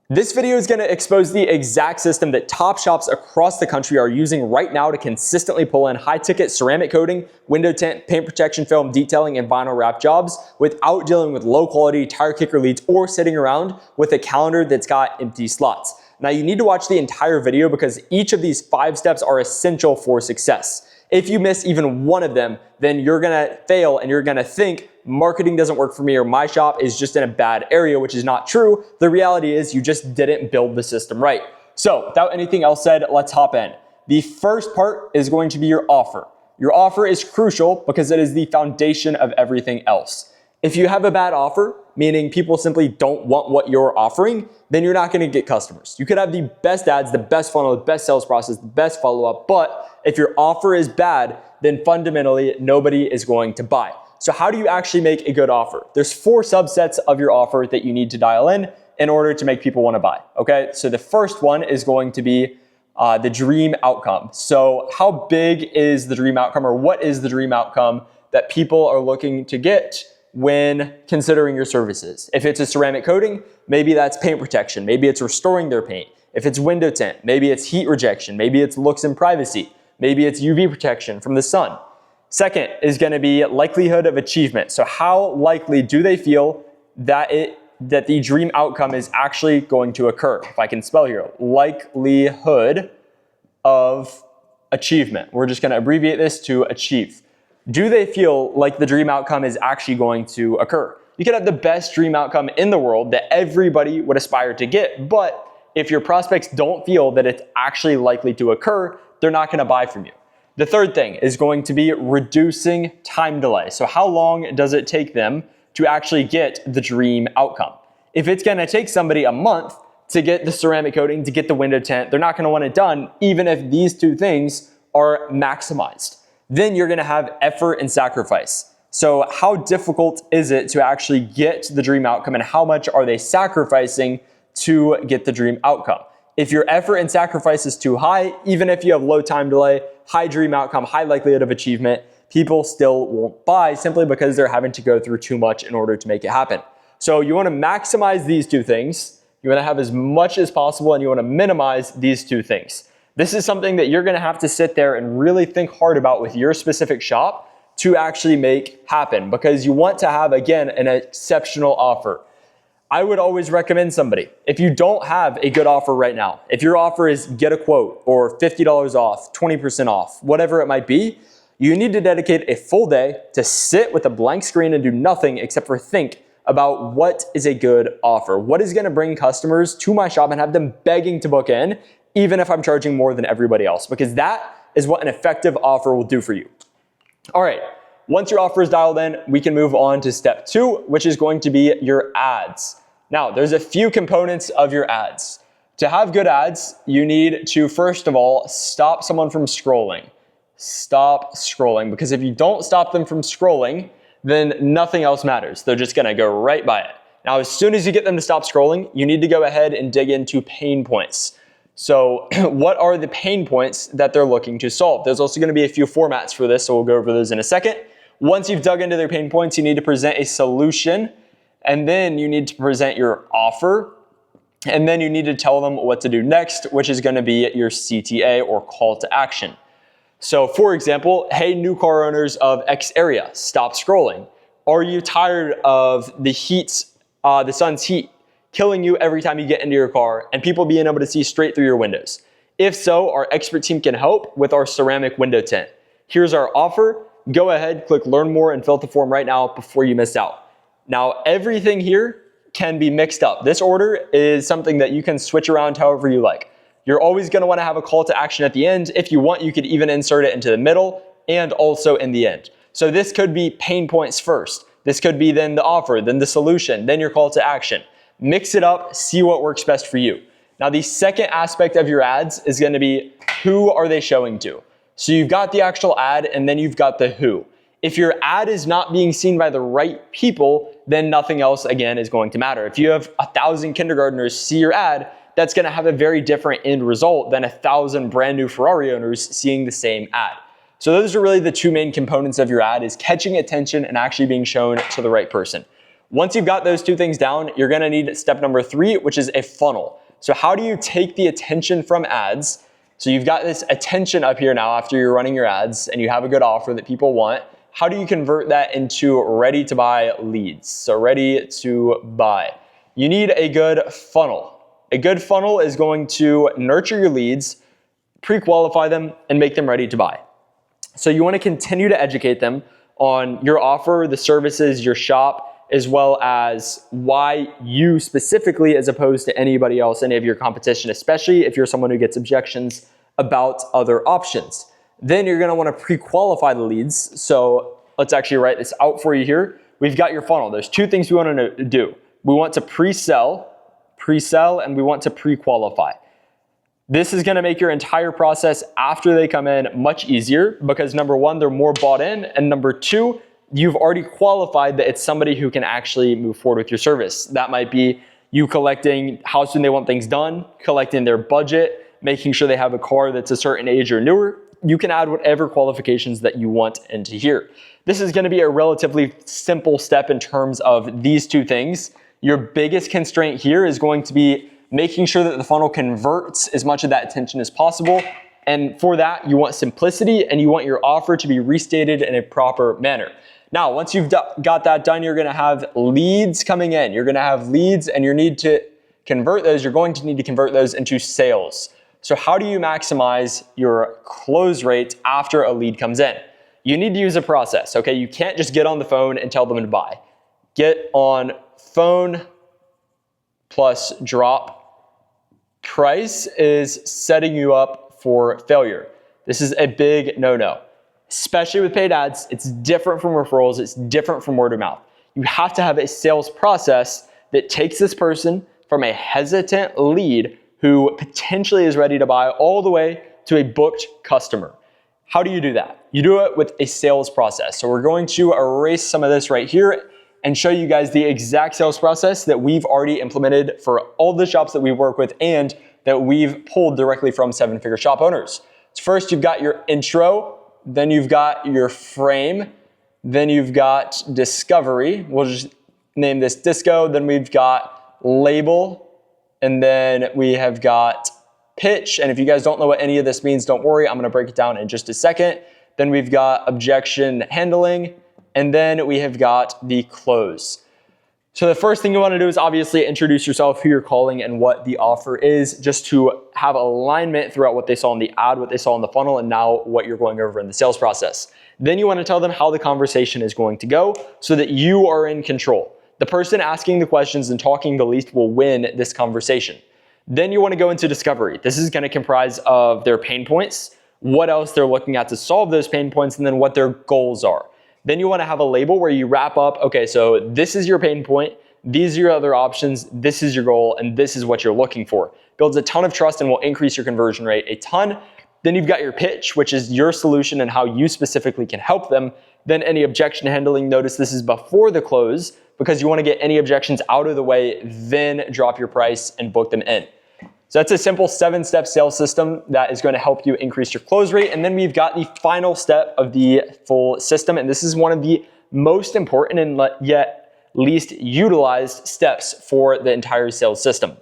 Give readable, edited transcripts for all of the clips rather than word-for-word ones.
This video is going to expose the exact system that top shops across the country are using right now to consistently pull in high-ticket ceramic coating, window tint, paint protection film, detailing, and vinyl wrap jobs without dealing with low-quality tire kicker leads or sitting around with a calendar that's got empty slots. Now, you need to watch the entire video because each of these 5 steps are essential for success. If you miss even one of them, then you're gonna fail and you're gonna think marketing doesn't work for me or my shop is just in a bad area, which is not true. The reality is you just didn't build the system right. So without anything else said, let's hop in. The first part is going to be your offer. Your offer is crucial because it is the foundation of everything else. If you have a bad offer, meaning people simply don't want what you're offering, then you're not gonna get customers. You could have the best ads, the best funnel, the best sales process, the best follow-up, but if your offer is bad, then fundamentally nobody is going to buy. So how do you actually make a good offer? There's 4 subsets of your offer that you need to dial in order to make people wanna buy, okay? So the first one is going to be the dream outcome. So how big is the dream outcome, or what is the dream outcome that people are looking to get when considering your services? If it's a ceramic coating, maybe that's paint protection. Maybe it's restoring their paint. If it's window tint, maybe it's heat rejection. Maybe it's looks and privacy. Maybe it's UV protection from the sun. Second is gonna be likelihood of achievement. So how likely do they feel that the dream outcome is actually going to occur? If I can spell here, likelihood of achievement. We're just gonna abbreviate this to achieve. Do they feel like the dream outcome is actually going to occur? You could have the best dream outcome in the world that everybody would aspire to get, but if your prospects don't feel that it's actually likely to occur, they're not gonna buy from you. The third thing is going to be reducing time delay. So how long does it take them to actually get the dream outcome? If it's gonna take somebody a month to get the ceramic coating, to get the window tint, they're not gonna want it done even if these 2 things are maximized. Then you're gonna have effort and sacrifice. So how difficult is it to actually get the dream outcome, and how much are they sacrificing to get the dream outcome? If your effort and sacrifice is too high, even if you have low time delay, high dream outcome, high likelihood of achievement, people still won't buy simply because they're having to go through too much in order to make it happen. So you wanna maximize these 2 things, you wanna have as much as possible, and you wanna minimize these 2 things. This is something that you're gonna have to sit there and really think hard about with your specific shop to actually make happen, because you want to have, again, an exceptional offer. I would always recommend somebody, if you don't have a good offer right now, if your offer is get a quote or $50 off, 20% off, whatever it might be, you need to dedicate a full day to sit with a blank screen and do nothing except for think about what is a good offer. What is gonna bring customers to my shop and have them begging to book in, even if I'm charging more than everybody else, because that is what an effective offer will do for you. All right, once your offer is dialed in, we can move on to step 2, which is going to be your ads. Now, there's a few components of your ads. To have good ads, you need to, first of all, stop someone from scrolling. Stop scrolling, because if you don't stop them from scrolling, then nothing else matters. They're just gonna go right by it. Now, as soon as you get them to stop scrolling, you need to go ahead and dig into pain points. So what are the pain points that they're looking to solve? There's also gonna be a few formats for this, so we'll go over those in a second. Once you've dug into their pain points, you need to present a solution, and then you need to present your offer, and then you need to tell them what to do next, which is gonna be your CTA, or call to action. So for example, hey, new car owners of X area, stop scrolling. Are you tired of the sun's heat killing you every time you get into your car and people being able to see straight through your windows? If so, our expert team can help with our ceramic window tint. Here's our offer. Go ahead, click learn more and fill out the form right now before you miss out. Now, everything here can be mixed up. This order is something that you can switch around however you like. You're always gonna wanna have a call to action at the end. If you want, you could even insert it into the middle and also in the end. So this could be pain points first. This could be then the offer, then the solution, then your call to action. Mix it up, see what works best for you. Now, the second aspect of your ads is gonna be who are they showing to? So you've got the actual ad and then you've got the who. If your ad is not being seen by the right people, then nothing else, again, is going to matter. If you have 1,000 kindergartners see your ad, that's gonna have a very different end result than 1,000 brand new Ferrari owners seeing the same ad. So those are really the 2 main components of your ad, is catching attention and actually being shown to the right person. Once you've got those two things down, you're gonna need step number 3, which is a funnel. So how do you take the attention from ads? So you've got this attention up here now after you're running your ads and you have a good offer that people want. How do you convert that into ready to buy leads? So ready to buy. You need a good funnel. A good funnel is going to nurture your leads, pre-qualify them, and make them ready to buy. So you want to continue to educate them on your offer, the services, your shop, as well as why you specifically, as opposed to anybody else, any of your competition, especially if you're someone who gets objections about other options. Then you're gonna wanna pre-qualify the leads. So let's actually write this out for you here. We've got your funnel. There's two things we wanna do. We want to pre-sell, and we want to pre-qualify. This is gonna make your entire process after they come in much easier because number one, they're more bought in, and number two, you've already qualified that it's somebody who can actually move forward with your service. That might be you collecting how soon they want things done, collecting their budget, making sure they have a car that's a certain age or newer. You can add whatever qualifications that you want into here. This is gonna be a relatively simple step in terms of these two things. Your biggest constraint here is going to be making sure that the funnel converts as much of that attention as possible. And for that, you want simplicity and you want your offer to be restated in a proper manner. Now, once you've got that done, you're gonna have leads coming in. You're gonna have leads and you need to convert those. You're going to need to convert those into sales. So how do you maximize your close rate after a lead comes in? You need to use a process, okay? You can't just get on the phone and tell them to buy. Get on phone plus drop. Price is setting you up for failure. This is a big no-no. Especially with paid ads, it's different from referrals, it's different from word of mouth. You have to have a sales process that takes this person from a hesitant lead who potentially is ready to buy all the way to a booked customer. How do you do that? You do it with a sales process. So we're going to erase some of this right here and show you guys the exact sales process that we've already implemented for all the shops that we work with and that we've pulled directly from 7-figure shop owners. So first, you've got your intro, then you've got your frame, then you've got discovery. We'll just name this disco. Then we've got label, and then we have got pitch. And if you guys don't know what any of this means, don't worry, I'm gonna break it down in just a second. Then we've got objection handling, and then we have got the close. So the first thing you wanna do is obviously introduce yourself, who you're calling, and what the offer is, just to have alignment throughout what they saw in the ad, what they saw in the funnel, and now what you're going over in the sales process. Then you wanna tell them how the conversation is going to go so that you are in control. The person asking the questions and talking the least will win this conversation. Then you wanna go into discovery. This is gonna comprise of their pain points, what else they're looking at to solve those pain points, and then what their goals are. Then you wanna have a label where you wrap up, okay, so this is your pain point, these are your other options, this is your goal, and this is what you're looking for. Builds a ton of trust and will increase your conversion rate a ton. Then you've got your pitch, which is your solution and how you specifically can help them. Then any objection handling, notice this is before the close because you wanna get any objections out of the way, then drop your price and book them in. So that's a simple 7-step sales system that is going to help you increase your close rate. And then we've got the final step of the full system. And this is one of the most important and yet least utilized steps for the entire sales system.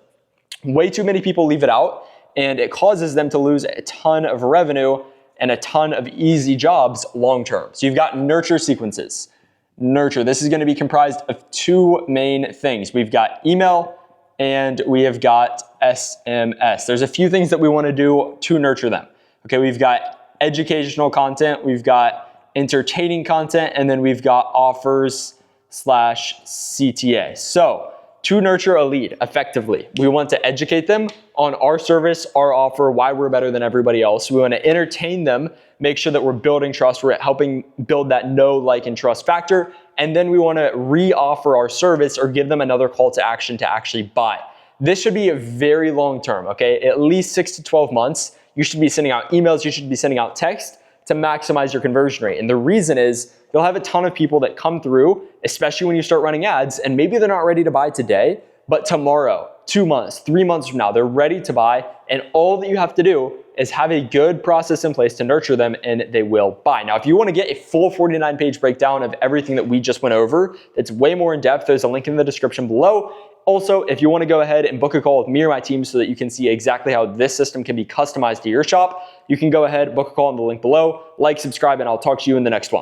Way too many people leave it out and it causes them to lose a ton of revenue and a ton of easy jobs long-term. So you've got nurture sequences. Nurture, this is going to be comprised of two main things. We've got email and we have got SMS. There's a few things that we want to do to nurture them. Okay, we've got educational content, we've got entertaining content, and then we've got offers/CTA. So to nurture a lead effectively, we want to educate them on our service, our offer, why we're better than everybody else. We want to entertain them, make sure that we're building trust, we're helping build that know, like, and trust factor. And then we want to re-offer our service or give them another call to action to actually buy. This should be a very long term, okay? At least 6 to 12 months. You should be sending out emails, you should be sending out text to maximize your conversion rate. And the reason is you'll have a ton of people that come through, especially when you start running ads, and maybe they're not ready to buy today, but tomorrow, 2 months, 3 months from now, they're ready to buy. And all that you have to do is have a good process in place to nurture them, and they will buy. Now, if you want to get a full 49-page breakdown of everything that we just went over, it's way more in depth. There's a link in the description below. Also, if you want to go ahead and book a call with me or my team so that you can see exactly how this system can be customized to your shop, you can go ahead, book a call in the link below, like, subscribe, and I'll talk to you in the next one.